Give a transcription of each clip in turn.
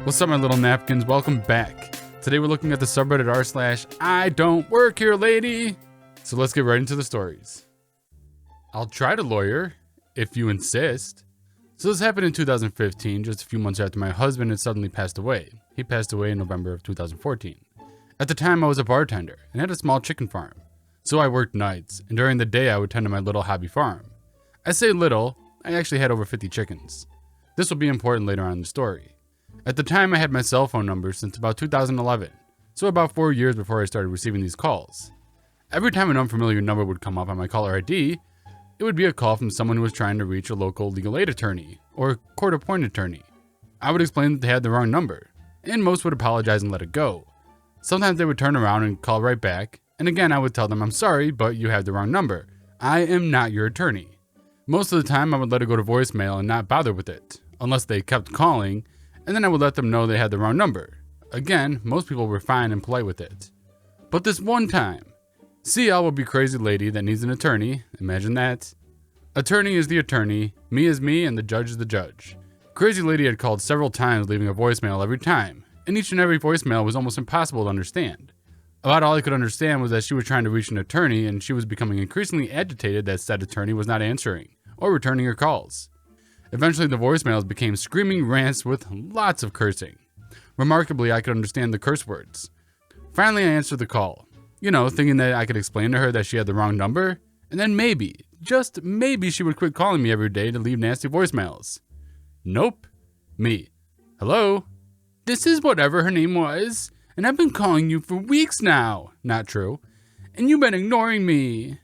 What's up, my little napkins? Welcome back. Today we're looking at the subreddit r/IDontWorkHereLady. So let's get right into the stories. I'll try to lawyer, if you insist. So this happened in 2015, just a few months after my husband had suddenly passed away. He passed away in November of 2014. At the time, I was a bartender and had a small chicken farm. So I worked nights, and during the day I would tend to my little hobby farm. I say little, I actually had over 50 chickens. This will be important later on in the story. At the time, I had my cell phone number since about 2011, so about 4 years before I started receiving these calls. Every time an unfamiliar number would come up on my caller ID, it would be a call from someone who was trying to reach a local legal aid attorney or court-appointed attorney. I would explain that they had the wrong number, and most would apologize and let it go. Sometimes they would turn around and call right back, and again I would tell them, "I'm sorry, but you have the wrong number. I am not your attorney." Most of the time I would let it go to voicemail and not bother with it, unless they kept calling, and then I would let them know they had the wrong number. Again, most people were fine and polite with it. But this one time, CL will be crazy lady that needs an attorney, imagine that. Attorney is the attorney, me is me, and the judge is the judge. Crazy lady had called several times, leaving a voicemail every time, and each and every voicemail was almost impossible to understand. About all I could understand was that she was trying to reach an attorney, and she was becoming increasingly agitated that said attorney was not answering or returning her calls. Eventually, the voicemails became screaming rants with lots of cursing. Remarkably, I could understand the curse words. Finally, I answered the call, thinking that I could explain to her that she had the wrong number, and then maybe, just maybe, she would quit calling me every day to leave nasty voicemails. Nope. Me. Hello? This is whatever her name was, and I've been calling you for weeks now. Not true. And you've been ignoring me.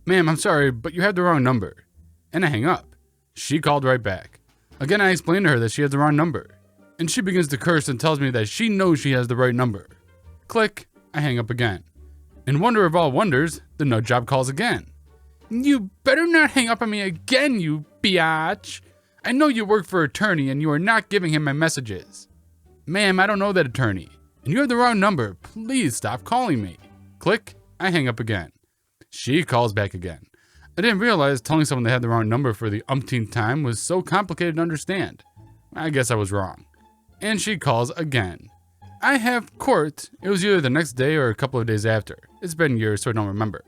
Ma'am, I'm sorry, but you have the wrong number. And I hang up. She called right back. Again, I explained to her that she has the wrong number, and she begins to curse and tells me that she knows she has the right number. Click, I hang up again. And wonder of all wonders, the nut job calls again. You better not hang up on me again, you biatch. I know you work for an attorney and you are not giving him my messages. Ma'am, I don't know that attorney, and you have the wrong number. Please stop calling me. Click, I hang up again. She calls back again. I didn't realize telling someone they had the wrong number for the umpteenth time was so complicated to understand. I guess I was wrong. And she calls again. I have court. It was either the next day or a couple of days after. It's been years, so I don't remember.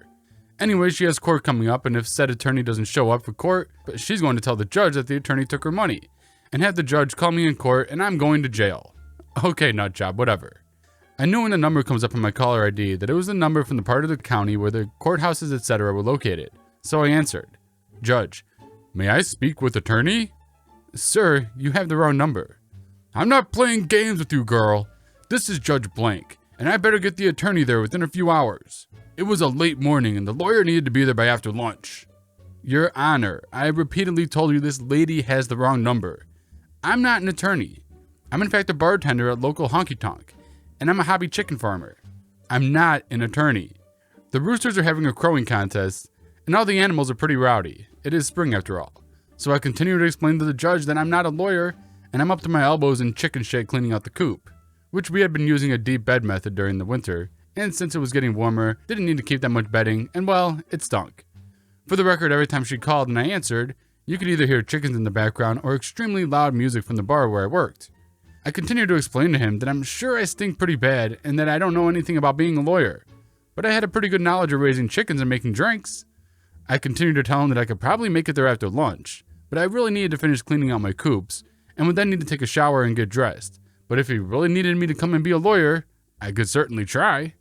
Anyway, she has court coming up, and if said attorney doesn't show up for court, she's going to tell the judge that the attorney took her money, and have the judge call me in court, and I'm going to jail. Okay, nut job, whatever. I knew when the number comes up on my caller ID that it was the number from the part of the county where the courthouses, etc. were located. So I answered, "Judge, may I speak with attorney?" "Sir, you have the wrong number." "I'm not playing games with you, girl. This is Judge Blank, and I better get the attorney there within a few hours. It was a late morning, and the lawyer needed to be there by after lunch." "Your Honor, I have repeatedly told you this lady has the wrong number. I'm not an attorney. I'm in fact a bartender at local honky tonk, and I'm a hobby chicken farmer. I'm not an attorney. The roosters are having a crowing contest, and all the animals are pretty rowdy. It is spring after all. So I continue to explain to the judge that I'm not a lawyer, and I'm up to my elbows in chicken shit cleaning out the coop, which we had been using a deep bed method during the winter, and since it was getting warmer, didn't need to keep that much bedding, and well, it stunk. For the record, every time she called and I answered, you could either hear chickens in the background or extremely loud music from the bar where I worked. I continued to explain to him that I'm sure I stink pretty bad and that I don't know anything about being a lawyer, but I had a pretty good knowledge of raising chickens and making drinks. I continued to tell him that I could probably make it there after lunch, but I really needed to finish cleaning out my coops, and would then need to take a shower and get dressed. But if he really needed me to come and be a lawyer, I could certainly try.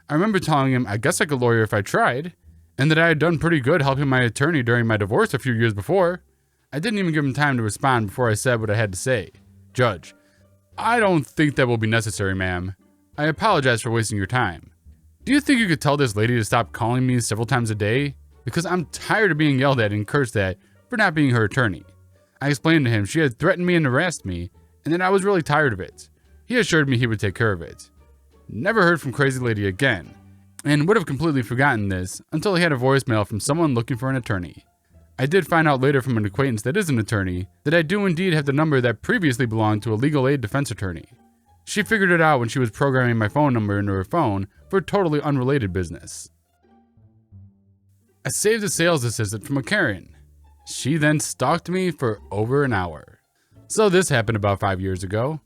I remember telling him I guess I could lawyer if I tried, and that I had done pretty good helping my attorney during my divorce a few years before. I didn't even give him time to respond before I said what I had to say. "Judge, I don't think that will be necessary, ma'am. I apologize for wasting your time. Do you think you could tell this lady to stop calling me several times a day? Because I'm tired of being yelled at and cursed at for not being her attorney." I explained to him she had threatened me and harassed me, and that I was really tired of it. He assured me he would take care of it. Never heard from Crazy Lady again, and would have completely forgotten this until I had a voicemail from someone looking for an attorney. I did find out later from an acquaintance that is an attorney that I do indeed have the number that previously belonged to a legal aid defense attorney. She figured it out when she was programming my phone number into her phone for totally unrelated business. I saved a sales assistant from a Karen. She then stalked me for over an hour. So this happened about 5 years ago.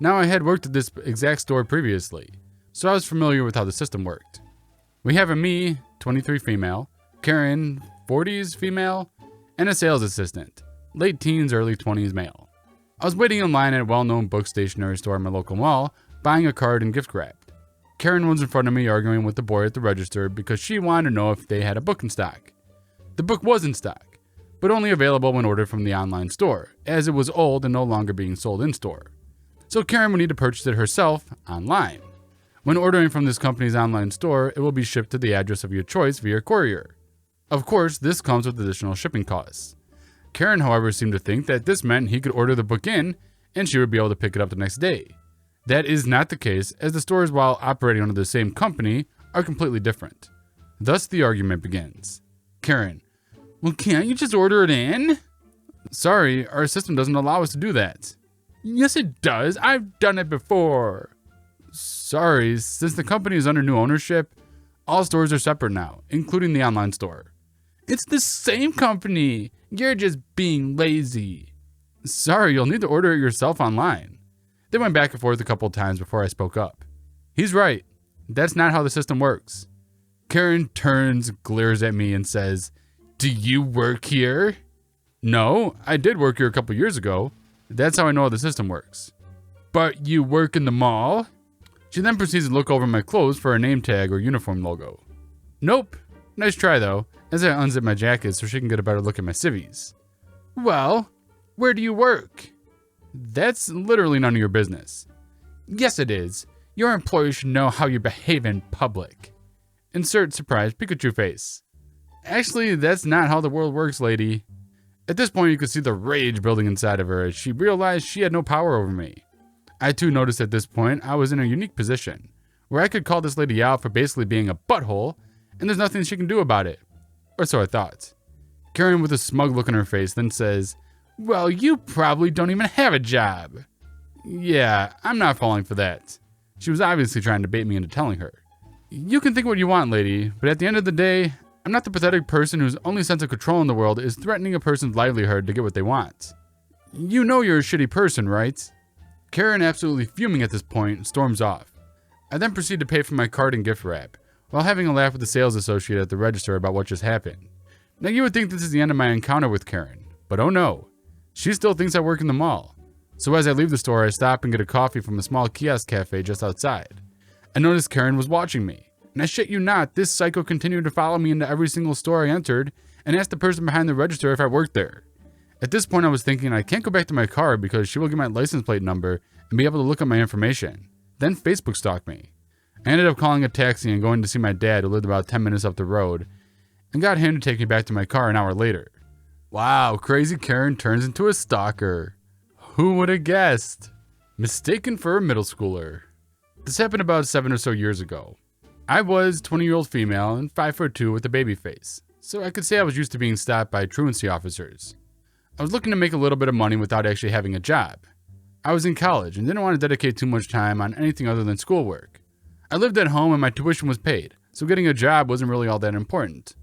Now, I had worked at this exact store previously, so I was familiar with how the system worked. We have a me, 23 female, Karen, 40s female, and a sales assistant, late teens, early 20s male. I was waiting in line at a well-known book stationery store in my local mall, buying a card and gift wrap. Karen was in front of me arguing with the boy at the register because she wanted to know if they had a book in stock. The book was in stock, but only available when ordered from the online store, as it was old and no longer being sold in store. So Karen would need to purchase it herself online. When ordering from this company's online store, it will be shipped to the address of your choice via courier. Of course, this comes with additional shipping costs. Karen, however, seemed to think that this meant he could order the book in and she would be able to pick it up the next day. That is not the case, as the stores, while operating under the same company, are completely different. Thus, the argument begins. Karen: well, can't you just order it in? Sorry, our system doesn't allow us to do that. Yes, it does. I've done it before. Sorry, since the company is under new ownership, all stores are separate now, including the online store. It's the same company. You're just being lazy. Sorry, you'll need to order it yourself online. They went back and forth a couple of times before I spoke up. He's right. That's not how the system works. Karen turns, glares at me, and says, do you work here? No, I did work here a couple years ago. That's how I know how the system works. But you work in the mall? She then proceeds to look over my clothes for a name tag or uniform logo. Nope. Nice try though, as I unzip my jacket so she can get a better look at my civvies. Well, where do you work? That's literally none of your business. Yes, it is. Your employees should know how you behave in public. Insert surprised Pikachu face. Actually, that's not how the world works, lady. At this point, you could see the rage building inside of her as she realized she had no power over me. I too noticed at this point I was in a unique position, where I could call this lady out for basically being a butthole, and there's nothing she can do about it. Or so I thought. Karen, with a smug look on her face, then says, well, you probably don't even have a job. Yeah, I'm not falling for that. She was obviously trying to bait me into telling her. You can think what you want, lady, but at the end of the day, I'm not the pathetic person whose only sense of control in the world is threatening a person's livelihood to get what they want. You know you're a shitty person, right? Karen, absolutely fuming at this point, storms off. I then proceed to pay for my card and gift wrap, while having a laugh with the sales associate at the register about what just happened. Now you would think this is the end of my encounter with Karen, but oh no. She still thinks I work in the mall. So as I leave the store, I stop and get a coffee from a small kiosk cafe just outside. I noticed Karen was watching me, and I shit you not, this psycho continued to follow me into every single store I entered and asked the person behind the register if I worked there. At this point, I was thinking I can't go back to my car because she will get my license plate number and be able to look at my information. Then Facebook stalked me. I ended up calling a taxi and going to see my dad, who lived about 10 minutes up the road, and got him to take me back to my car an hour later. Wow, crazy Karen turns into a stalker. Who would have guessed? Mistaken for a middle schooler. This happened about 7 or so years ago. I was 20-year-old female and 5'2" with a baby face, so I could say I was used to being stopped by truancy officers. I was looking to make a little bit of money without actually having a job. I was in college and didn't want to dedicate too much time on anything other than schoolwork. I lived at home and my tuition was paid, so getting a job wasn't really all that important.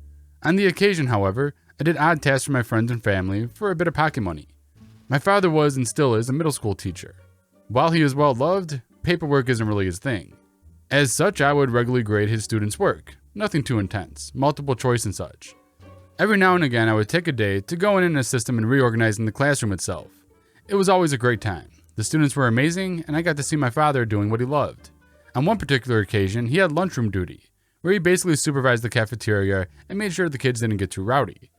On the occasion, however, I did odd tasks for my friends and family for a bit of pocket money. My father was and still is a middle school teacher. While he is well loved, paperwork isn't really his thing. As such, I would regularly grade his students' work. Nothing too intense, multiple choice and such. Every now and again, I would take a day to go in and assist him in reorganizing the classroom itself. It was always a great time. The students were amazing, and I got to see my father doing what he loved. On one particular occasion, he had lunchroom duty, where he basically supervised the cafeteria and made sure the kids didn't get too rowdy.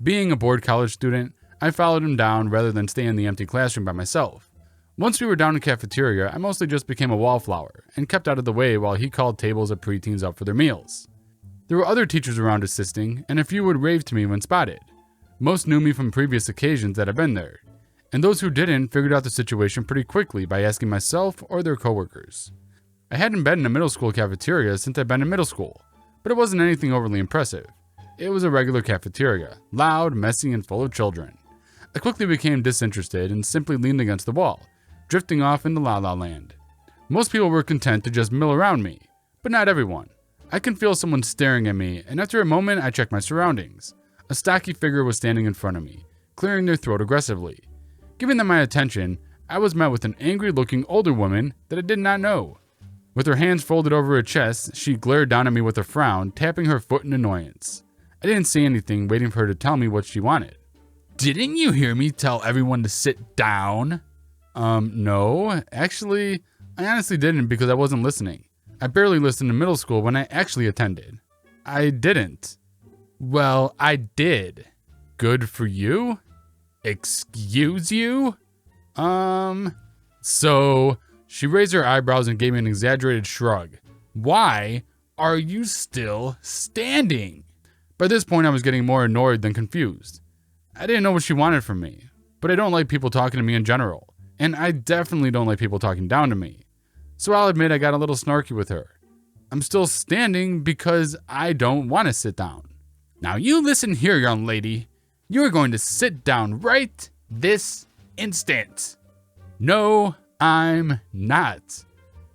Being a bored college student, I followed him down rather than stay in the empty classroom by myself. Once we were down in the cafeteria, I mostly just became a wallflower and kept out of the way while he called tables of preteens up for their meals. There were other teachers around assisting, and a few would rave to me when spotted. Most knew me from previous occasions that I've been there, and those who didn't figured out the situation pretty quickly by asking myself or their coworkers. I hadn't been in a middle school cafeteria since I'd been in middle school, but it wasn't anything overly impressive. It was a regular cafeteria, loud, messy, and full of children. I quickly became disinterested and simply leaned against the wall, drifting off into la la land. Most people were content to just mill around me, but not everyone. I can feel someone staring at me, and after a moment, I checked my surroundings. A stocky figure was standing in front of me, clearing their throat aggressively. Giving them my attention, I was met with an angry-looking older woman that I did not know. With her hands folded over her chest, she glared down at me with a frown, tapping her foot in annoyance. I didn't say anything, waiting for her to tell me what she wanted. "Didn't you hear me tell everyone to sit down?" No. Actually, I honestly didn't because I wasn't listening. I barely listened in middle school when I actually attended. I didn't. Well, I did. Good for you? Excuse you? So she raised her eyebrows and gave me an exaggerated shrug. Why are you still standing? By this point, I was getting more annoyed than confused. I didn't know what she wanted from me, but I don't like people talking to me in general, and I definitely don't like people talking down to me. So I'll admit I got a little snarky with her. I'm still standing because I don't want to sit down. Now you listen here, young lady. You're going to sit down right this instant. No, I'm not.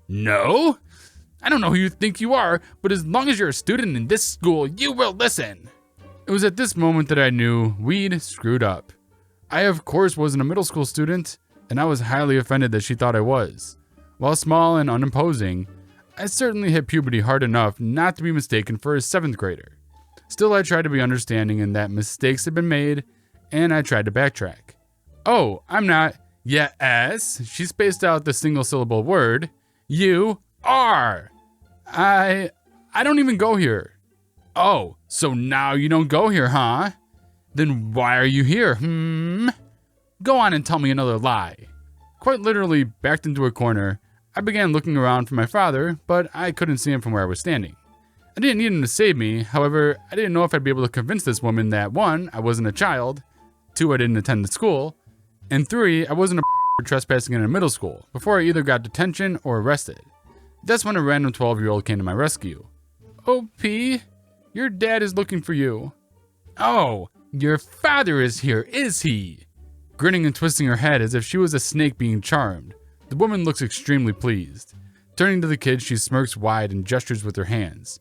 No? I don't know who you think you are, but as long as you're a student in this school, you will listen. It was at this moment that I knew we'd screwed up. I, of course, wasn't a middle school student, and I was highly offended that she thought I was. While small and unimposing, I certainly hit puberty hard enough not to be mistaken for a 7th grader. Still, I tried to be understanding in that mistakes had been made, and I tried to backtrack. Oh, I'm not. Yes, she spaced out the single-syllable word. You are. I don't even go here. Oh, so now you don't go here, huh? Then why are you here, Go on and tell me another lie. Quite literally backed into a corner, I began looking around for my father, but I couldn't see him from where I was standing. I didn't need him to save me, however, I didn't know if I'd be able to convince this woman that 1, I wasn't a child, 2, I didn't attend the school, and 3, I wasn't a trespassing in a middle school, before I either got detention or arrested. That's when a random 12-year-old came to my rescue. OP, your dad is looking for you. Oh, your father is here, is he? Grinning and twisting her head as if she was a snake being charmed, the woman looks extremely pleased. Turning to the kid, she smirks wide and gestures with her hands.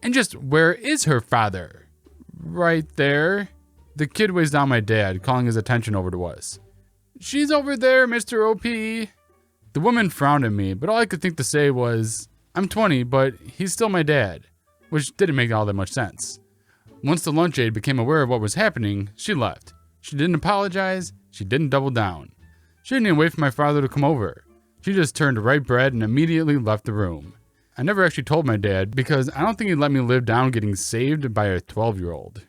And just where is her father? Right there. The kid waves down my dad, calling his attention over to us. She's over there, Mr. OP. The woman frowned at me, but all I could think to say was, I'm 20, but he's still my dad, which didn't make all that much sense. Once the lunch aide became aware of what was happening, she left. She didn't apologize, she didn't double down. She didn't even wait for my father to come over. She just turned to write bread and immediately left the room. I never actually told my dad because I don't think he'd let me live down getting saved by a 12-year-old.